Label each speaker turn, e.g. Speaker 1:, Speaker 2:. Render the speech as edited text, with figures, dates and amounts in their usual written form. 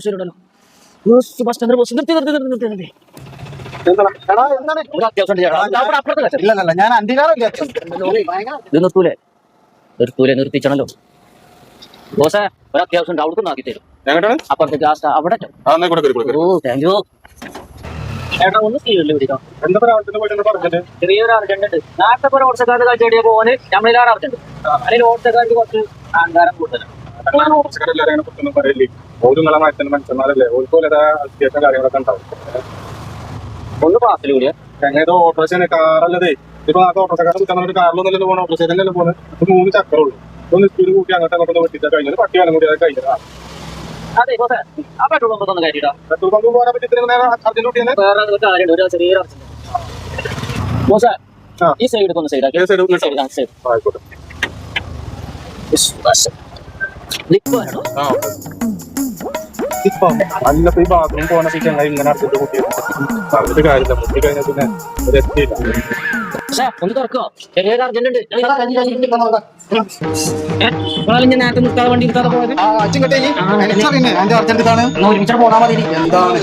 Speaker 1: സുഭാഷ് ചന്ദ്രബോസ് നിർത്തി
Speaker 2: ഇല്ലല്ല ഞാൻ അധികാരമില്ല.
Speaker 1: ഇത് നിർത്തൂലേ നിർത്തിച്ചണല്ലോ ബോസേ. ഒരു അത്യാവശ്യം ഉണ്ട്, അവിടുന്ന് ആക്കി തരും. അപ്പുറത്തേക്ക് അവിടെ. ഓ താങ്ക് യു ഏട്ടാ. ഒന്ന് സ്പീഡിൽ പിടിക്കാം. ചെറിയൊരു അർജന്റ് ഉണ്ട്. നേരത്തെ പോലെ ഓട്ടക്കാർക്ക് കാഴ്ച പോകാന് നമ്മളിലാണ് അർജന്റ്. അല്ലെങ്കിൽ ഓട്ടക്കാർക്ക് കുറച്ച് അഹങ്കാരം കൂടുതലാണ്. ഒന്ന് പാസിൽ കൂടിയ
Speaker 2: ഓട്ടോറിക്ഷ കാറല്ലതേ. ഇപ്പൊ ഓട്ടോറിക്ഷക്കാരൻ കാറിലൊന്നല്ലോ പോകണം, ഓട്ടോറിക്ഷയിലല്ലേ പോകുന്നത്. 3 ചക്രമുള്ളൂ. ഒന്ന് സ്പീഡ് കൂട്ടി അങ്ങോട്ട് അങ്ങോട്ട് വെട്ടിച്ചാൽ കഴിഞ്ഞാൽ പട്ടിയാലും കൂടി അത് കഴിഞ്ഞാൽ.
Speaker 1: അതെ ബോസേ, ആ പെട്രോൾ പമ്പ് ഒന്ന് കയറ്റിട്ടോ.
Speaker 2: പെട്രോൾ പമ്പ് പോകാൻ പറ്റി ഇത്രയും നേരം അർജന്റ് കൂട്ടിയാണ്.
Speaker 1: വേറെ ഒരു കാര്യം, ഒരു ചെറിയ ബോസേ ഈ സൈഡ് ഒന്ന് സൈഡാക്കി.
Speaker 2: ആയിക്കോട്ടെ. അല്ലപ്പോ ഈ ബാത്റൂം പോകുന്ന സീറ്റ് ഇങ്ങനെ അർജന്റ് കൂട്ടിയത് പറഞ്ഞിട്ട് കാര്യമില്ല. മുട്ടി കഴിഞ്ഞാൽ പിന്നെ ഒരു എത്തിയില്ല.
Speaker 1: ഒന്ന് തുറക്കോ, ചെറിയൊരു അർജന്റ് ഉണ്ട്. ഞാൻ നേരത്തെ നിർത്താതെ വണ്ടി നിർത്താതെ പോയത്
Speaker 2: അർജന്റ് ഇതാണ്.
Speaker 1: ഒരുമിച്ച് പോകാൻ മതി.
Speaker 2: എന്താണ്